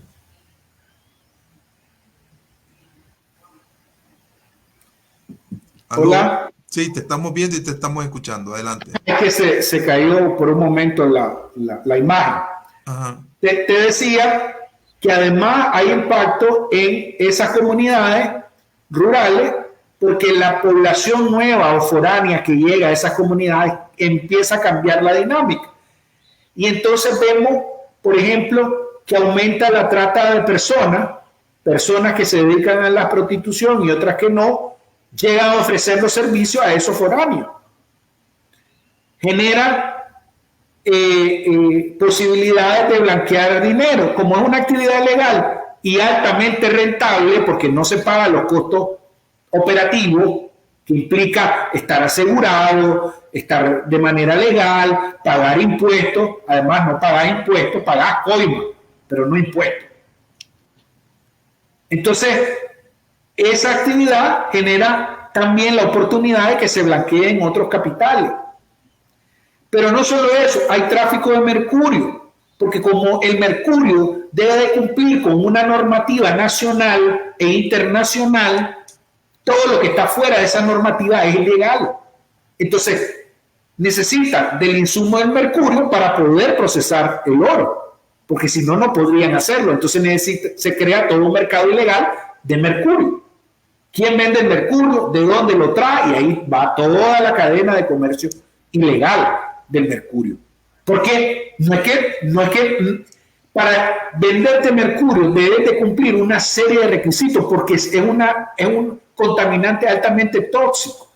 ¿Aló? Hola. Sí, te estamos viendo y te estamos escuchando. Adelante. Es que se cayó por un momento la imagen. Ajá. Te decía que además hay impacto en esas comunidades rurales porque la población nueva o foránea que llega a esas comunidades empieza a cambiar la dinámica. Y entonces vemos, por ejemplo, que aumenta la trata de personas que se dedican a la prostitución y otras que no, llegan a ofrecer los servicios a esos foráneos. Genera posibilidades de blanquear dinero. Como es una actividad legal y altamente rentable, porque no se pagan los costos operativos, que implica estar asegurado, estar de manera legal, pagar impuestos. Además, no pagas impuestos, pagas coima, pero no impuestos. Entonces, esa actividad genera también la oportunidad de que se blanqueen otros capitales. Pero no solo eso, hay tráfico de mercurio, porque como el mercurio debe de cumplir con una normativa nacional e internacional, todo lo que está fuera de esa normativa es ilegal. Entonces, necesitan del insumo del mercurio para poder procesar el oro, porque si no, no podrían hacerlo. Entonces se crea todo un mercado ilegal de mercurio. ¿Quién vende el mercurio? ¿De dónde lo trae? Y ahí va toda la cadena de comercio ilegal del mercurio. Porque no es que para venderte mercurio debes de cumplir una serie de requisitos, porque es un contaminante altamente tóxico.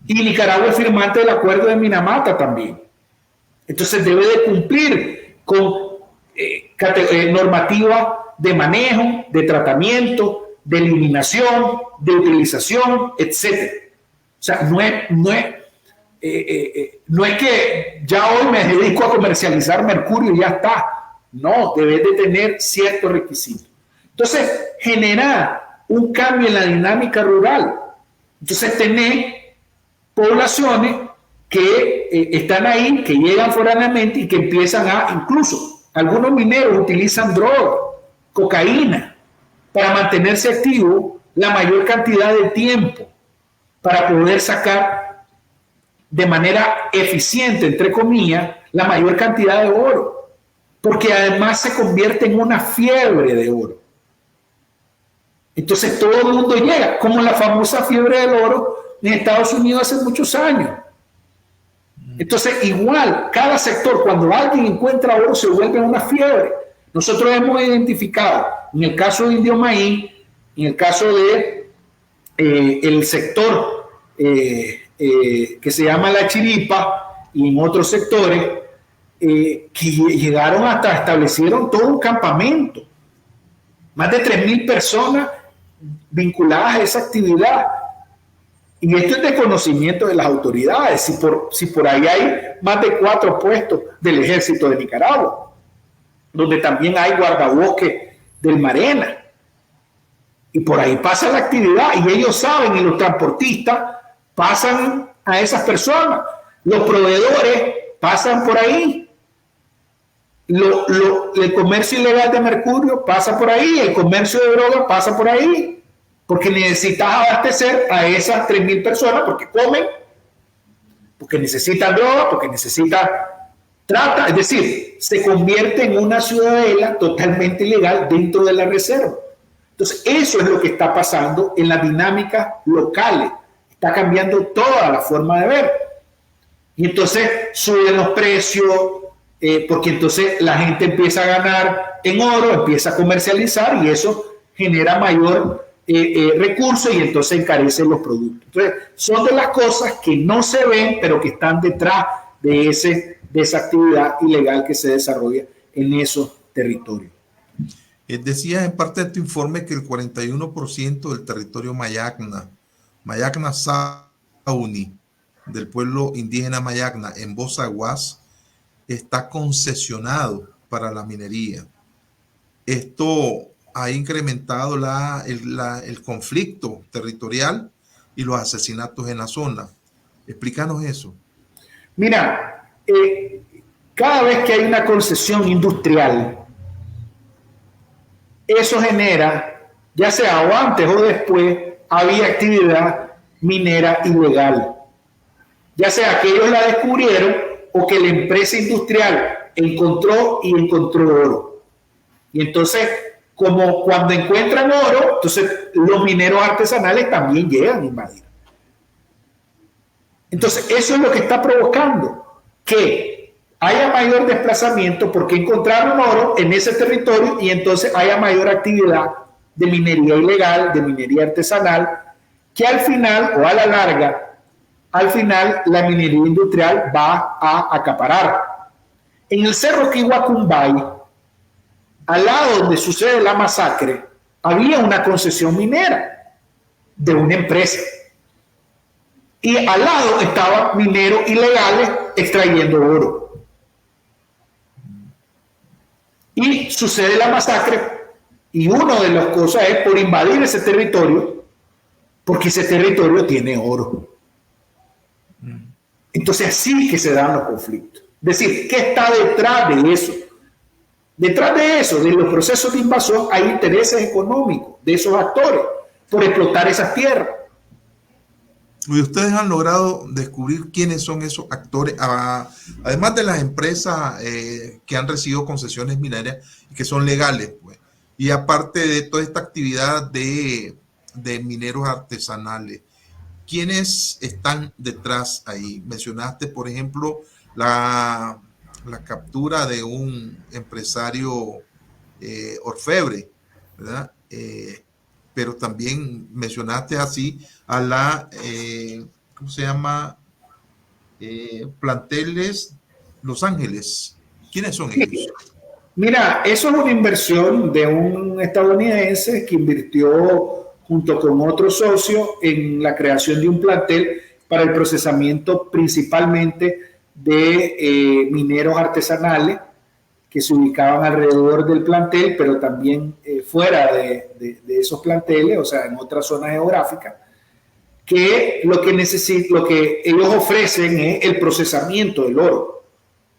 Y Nicaragua es firmante del acuerdo de Minamata también. Entonces debe de cumplir con normativa de manejo, de tratamiento, de eliminación, de utilización, etc. O sea, no es que ya hoy me dedico a comercializar mercurio y ya está. No, debes de tener ciertos requisitos. Entonces, genera un cambio en la dinámica rural. Entonces, tenés poblaciones que están ahí, que llegan foráneamente y que empiezan incluso, algunos mineros utilizan droga, cocaína, para mantenerse activo la mayor cantidad de tiempo, para poder sacar de manera eficiente, entre comillas, la mayor cantidad de oro, porque además se convierte en una fiebre de oro. Entonces todo el mundo llega, como la famosa fiebre del oro en Estados Unidos hace muchos años. Entonces igual, cada sector, cuando alguien encuentra oro, se vuelve una fiebre. Nosotros hemos identificado, en el caso de Indio Maíz, en el caso de el sector que se llama La Chiripa y en otros sectores, que llegaron hasta establecieron todo un campamento. Más de 3,000 personas vinculadas a esa actividad. Y esto es de conocimiento de las autoridades. Si por ahí hay más de 4 puestos del Ejército de Nicaragua, donde también hay guardabosques del Marena. Y por ahí pasa la actividad y ellos saben, y los transportistas pasan a esas personas. Los proveedores pasan por ahí. El comercio ilegal de mercurio pasa por ahí. El comercio de drogas pasa por ahí. Porque necesitas abastecer a esas 3,000 personas porque comen, porque necesitan droga, porque necesitan trata. Es decir, se convierte en una ciudadela totalmente ilegal dentro de la reserva. Entonces, eso es lo que está pasando en las dinámicas locales. Está cambiando toda la forma de ver. Y entonces suben los precios, porque entonces la gente empieza a ganar en oro, empieza a comercializar y eso genera mayor recursos y entonces encarecen los productos. Entonces, son de las cosas que no se ven, pero que están detrás de esa actividad ilegal que se desarrolla en esos territorios. Decías en parte de tu informe que el 41% del territorio Mayacna Sauni, del pueblo indígena Mayacna en Bozaguas, está concesionado para la minería. Esto ha incrementado el conflicto territorial y los asesinatos en la zona. Explícanos eso. Mira, cada vez que hay una concesión industrial, eso genera, ya sea o antes o después, había actividad minera ilegal. Ya sea que ellos la descubrieron o que la empresa industrial encontró oro. Y entonces, como cuando encuentran oro, entonces los mineros artesanales también llegan a invadir. Entonces, eso es lo que está provocando que haya mayor desplazamiento porque encontraron oro en ese territorio y entonces haya mayor actividad de minería ilegal, de minería artesanal, que al final o a la larga, al final la minería industrial va a acaparar. En el Cerro Quihuacumbay, al lado donde sucede la masacre, había una concesión minera de una empresa. Y al lado estaban mineros ilegales extrayendo oro. Y sucede la masacre y una de las cosas es por invadir ese territorio, porque ese territorio tiene oro. Entonces así que se dan los conflictos. Es decir, ¿qué está detrás de eso? Detrás de eso, de los procesos de invasión, hay intereses económicos de esos actores por explotar esas tierras. Y ustedes han logrado descubrir quiénes son esos actores, además de las empresas que han recibido concesiones mineras y que son legales, pues, y aparte de toda esta actividad de mineros artesanales. ¿Quiénes están detrás ahí? Mencionaste, por ejemplo, la captura de un empresario orfebre, ¿verdad? Pero también mencionaste así a la, ¿cómo se llama? Planteles Los Ángeles. ¿Quiénes son ellos? Mira, eso es una inversión de un estadounidense que invirtió junto con otro socio en la creación de un plantel para el procesamiento principalmente de mineros artesanales que se ubicaban alrededor del plantel, pero también fuera de esos planteles, o sea, en otras zonas geográficas, que lo que ellos ofrecen es el procesamiento del oro,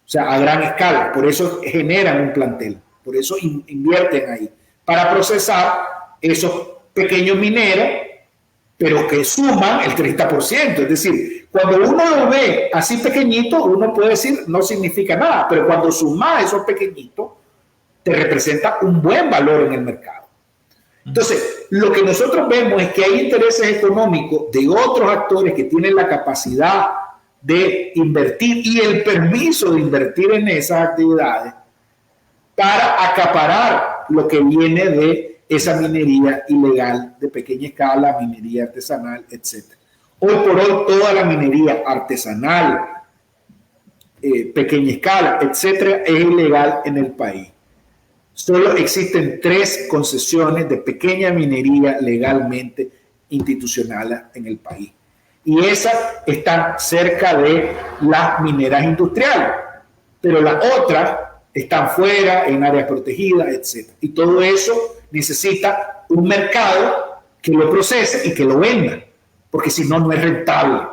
o sea, a gran escala. Por eso generan un plantel, por eso invierten ahí, para procesar esos pequeños mineros, pero que suman el 30%. Es decir, cuando uno lo ve así pequeñito, uno puede decir no significa nada, pero cuando sumas esos pequeñitos, te representa un buen valor en el mercado. Entonces, lo que nosotros vemos es que hay intereses económicos de otros actores que tienen la capacidad de invertir y el permiso de invertir en esas actividades para acaparar lo que viene de esa minería ilegal de pequeña escala, minería artesanal, etc. Hoy por hoy toda la minería artesanal, pequeña escala, etcétera, es ilegal en el país. Solo existen 3 concesiones de pequeña minería legalmente institucionales en el país. Y esas están cerca de las mineras industriales, pero las otras están fuera, en áreas protegidas, etc. Y todo eso necesita un mercado que lo procese y que lo venda, porque si no, no es rentable.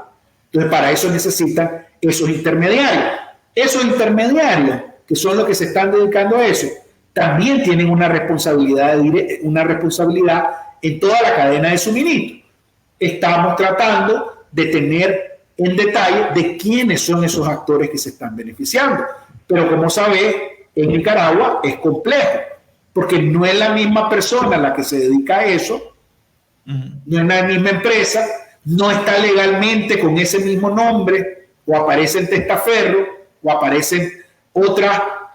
Entonces, para eso necesitan esos intermediarios. Esos intermediarios, que son los que se están dedicando a eso, también tienen una responsabilidad en toda la cadena de suministro. Estamos tratando de tener en detalle de quiénes son esos actores que se están beneficiando. Pero como sabés, en Nicaragua es complejo, porque no es la misma persona la que se dedica a eso, no es la misma empresa, no está legalmente con ese mismo nombre, o aparece en testaferro, o aparecen otra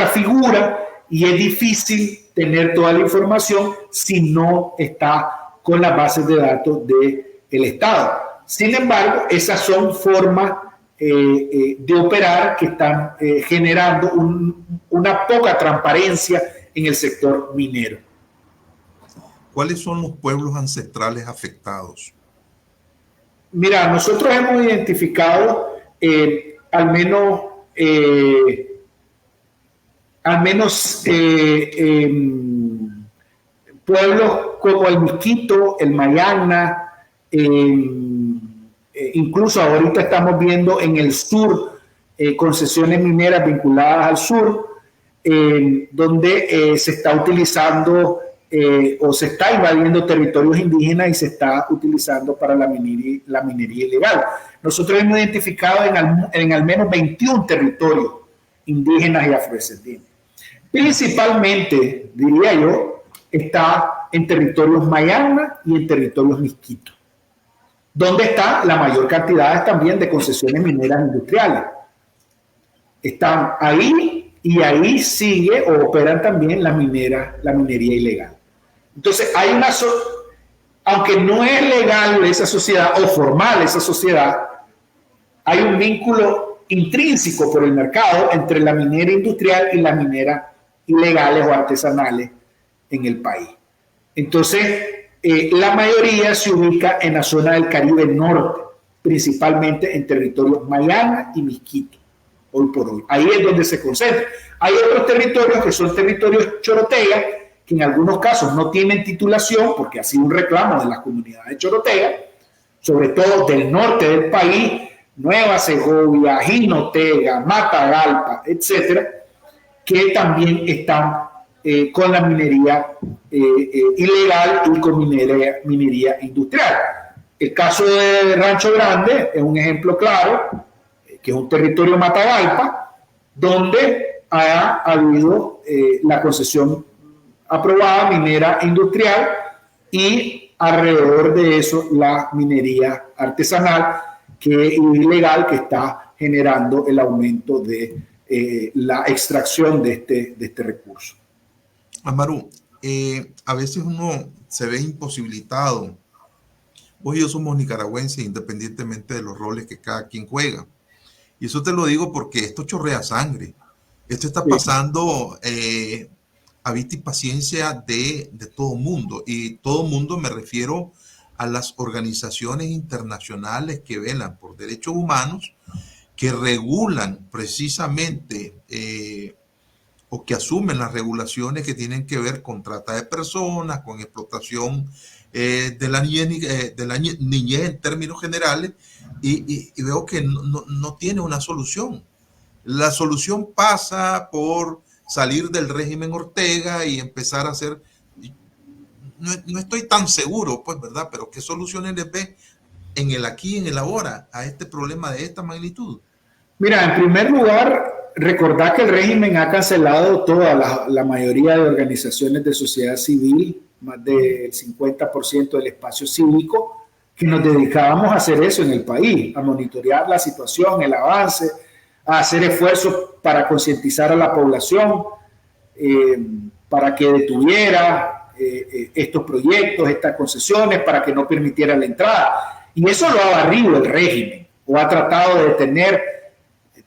figura, y es difícil tener toda la información si no está con las bases de datos del Estado. Sin embargo, esas son formas de operar que están generando una poca transparencia en el sector minero. ¿Cuáles son los pueblos ancestrales afectados? Mira, nosotros hemos identificado al menos pueblos como el Misquito, el Mayagna, incluso ahorita estamos viendo en el sur concesiones mineras vinculadas al sur, donde se está utilizando o se está invadiendo territorios indígenas y se está utilizando para la minería ilegal. Nosotros hemos identificado en al menos 21 territorios indígenas y afrodescendientes. Principalmente, diría yo, está en territorios Mayana y en territorios Miskito, donde está la mayor cantidad también de concesiones mineras industriales. Están ahí y ahí sigue o operan también la minería ilegal. Entonces, aunque no es legal esa sociedad o formal esa sociedad, hay un vínculo intrínseco por el mercado entre la minera industrial y la minera ilegales o artesanales en el país. Entonces, la mayoría se ubica en la zona del Caribe Norte, principalmente en territorios Mayana y Miskito, hoy por hoy. Ahí es donde se concentra. Hay otros territorios que son territorios chorotega, que en algunos casos no tienen titulación, porque ha sido un reclamo de las comunidades chorotega, sobre todo del norte del país, Nueva Segovia, Jinotega, Matagalpa, etcétera, que también están con la minería ilegal y con minería industrial. El caso de Rancho Grande es un ejemplo claro, que es un territorio Matagalpa, donde ha habido la concesión aprobada minera industrial y alrededor de eso la minería artesanal, que es ilegal, que está generando el aumento de la extracción de este recurso. Amaru, a veces uno se ve imposibilitado. Vos y yo somos nicaragüenses independientemente de los roles que cada quien juega. Y eso te lo digo porque esto chorrea sangre. Esto está pasando a vista y paciencia de todo mundo. Y todo mundo me refiero a las organizaciones internacionales que velan por derechos humanos, que regulan precisamente o que asumen las regulaciones que tienen que ver con trata de personas, con explotación de la niñez en términos generales, y veo que no tiene una solución. La solución pasa por salir del régimen Ortega y empezar a hacer... No estoy tan seguro, pues, ¿verdad? Pero ¿qué soluciones les ve en el aquí y en el ahora a este problema de esta magnitud? Mira, en primer lugar, recordar que el régimen ha cancelado toda la mayoría de organizaciones de sociedad civil, más del 50% del espacio cívico, que nos dedicábamos a hacer eso en el país, a monitorear la situación, el avance, a hacer esfuerzos para concientizar a la población, para que detuviera estos proyectos, estas concesiones, para que no permitiera la entrada. Y eso lo ha barrido el régimen, o ha tratado de detener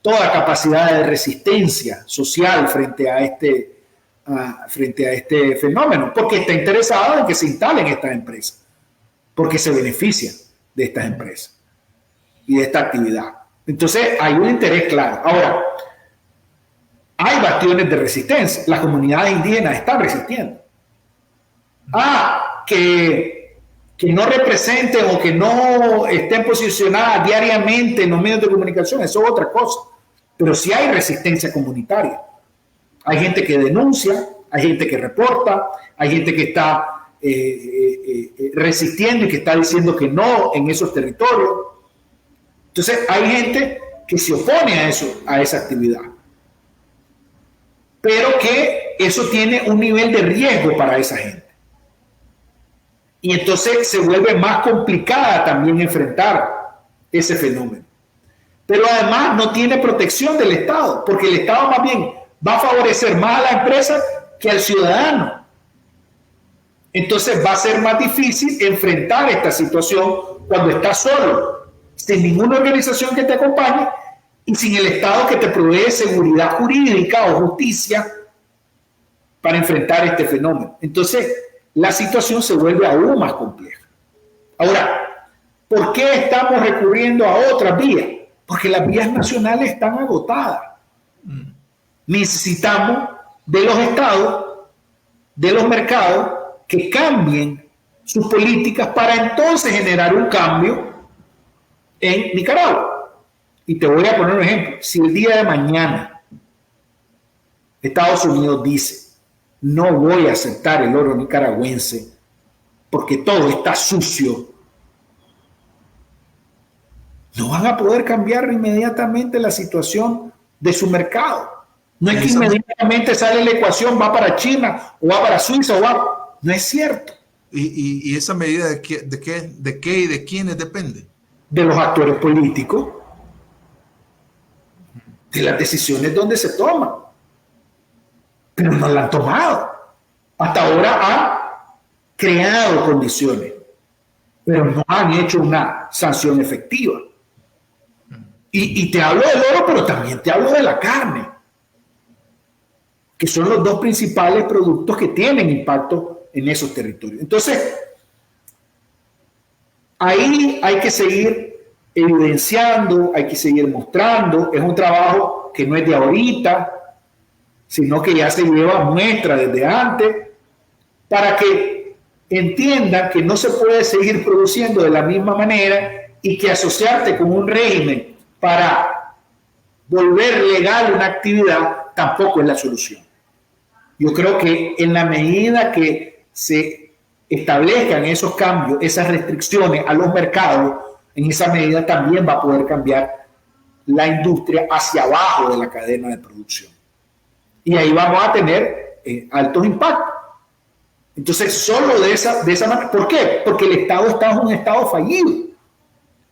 toda capacidad de resistencia social frente a este fenómeno, porque está interesado en que se instalen estas empresas, porque se benefician de estas empresas y de esta actividad. Entonces hay un interés claro. Ahora, hay bastiones de resistencia. Las comunidades indígenas están resistiendo. Que no representen o que no estén posicionadas diariamente en los medios de comunicación, eso es otra cosa. Pero sí hay resistencia comunitaria. Hay gente que denuncia, hay gente que reporta, hay gente que está resistiendo y que está diciendo que no en esos territorios. Entonces hay gente que se opone a eso, a esa actividad. Pero que eso tiene un nivel de riesgo para esa gente. Y entonces se vuelve más complicada también enfrentar ese fenómeno. Pero además no tiene protección del Estado, porque el Estado más bien va a favorecer más a la empresa que al ciudadano. Entonces va a ser más difícil enfrentar esta situación cuando estás solo, sin ninguna organización que te acompañe y sin el Estado que te provee seguridad jurídica o justicia para enfrentar este fenómeno. Entonces la situación se vuelve aún más compleja. Ahora, ¿por qué estamos recurriendo a otras vías? Porque las vías nacionales están agotadas. Necesitamos de los estados, de los mercados, que cambien sus políticas para entonces generar un cambio en Nicaragua. Y te voy a poner un ejemplo. Si el día de mañana Estados Unidos dice no voy a aceptar el oro nicaragüense porque todo está sucio, no van a poder cambiar inmediatamente la situación de su mercado. No es que inmediatamente sale la ecuación, va para China o va para Suiza o va... No es cierto. ¿Y esa medida de qué y de quiénes depende? De los actores políticos, de las decisiones donde se toman. Pero no la han tomado. Hasta ahora han creado condiciones, pero no han hecho una sanción efectiva. Y te hablo del oro, pero también te hablo de la carne, que son los dos principales productos que tienen impacto en esos territorios. Entonces, ahí hay que seguir evidenciando, hay que seguir mostrando. Es un trabajo que no es de ahorita, sino que ya se lleva muestra desde antes, para que entiendan que no se puede seguir produciendo de la misma manera y que asociarte con un régimen para volver legal una actividad tampoco es la solución. Yo creo que en la medida que se establezcan esos cambios, esas restricciones a los mercados, en esa medida también va a poder cambiar la industria hacia abajo de la cadena de producción. Y ahí vamos a tener altos impactos. Entonces, solo de esa manera. ¿Por qué? Porque el Estado está en un estado fallido.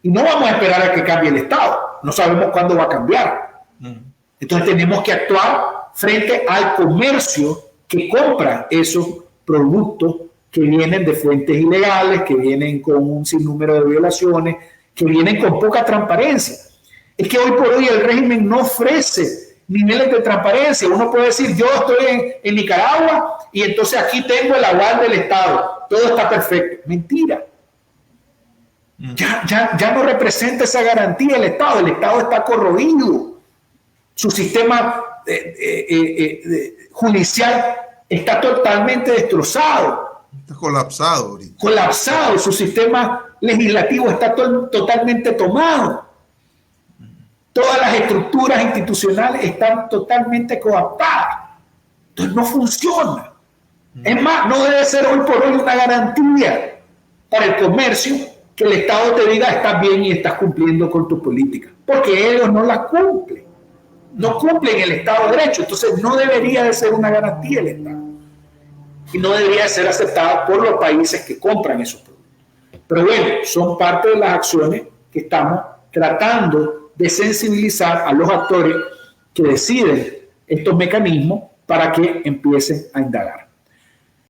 Y no vamos a esperar a que cambie el Estado. No sabemos cuándo va a cambiar. Entonces, tenemos que actuar frente al comercio que compra esos productos que vienen de fuentes ilegales, que vienen con un sinnúmero de violaciones, que vienen con poca transparencia. Es que hoy por hoy el régimen no ofrece niveles de transparencia. Uno puede decir, yo estoy en Nicaragua y entonces aquí tengo el aval del Estado, todo está perfecto. Mentira. Ya no representa esa garantía el Estado está corroído. Su sistema judicial está totalmente destrozado. Está colapsado ahorita. Colapsado, su sistema legislativo está totalmente tomado. Todas las estructuras institucionales están totalmente coaptadas. Entonces no funciona. Es más, no debe ser hoy por hoy una garantía para el comercio que el Estado te diga estás bien y estás cumpliendo con tu política, porque ellos no la cumplen. No cumplen el Estado de Derecho. Entonces no debería de ser una garantía el Estado. Y no debería de ser aceptada por los países que compran esos productos. Pero bueno, son parte de las acciones que estamos tratando de sensibilizar a los actores que deciden estos mecanismos para que empiecen a indagar.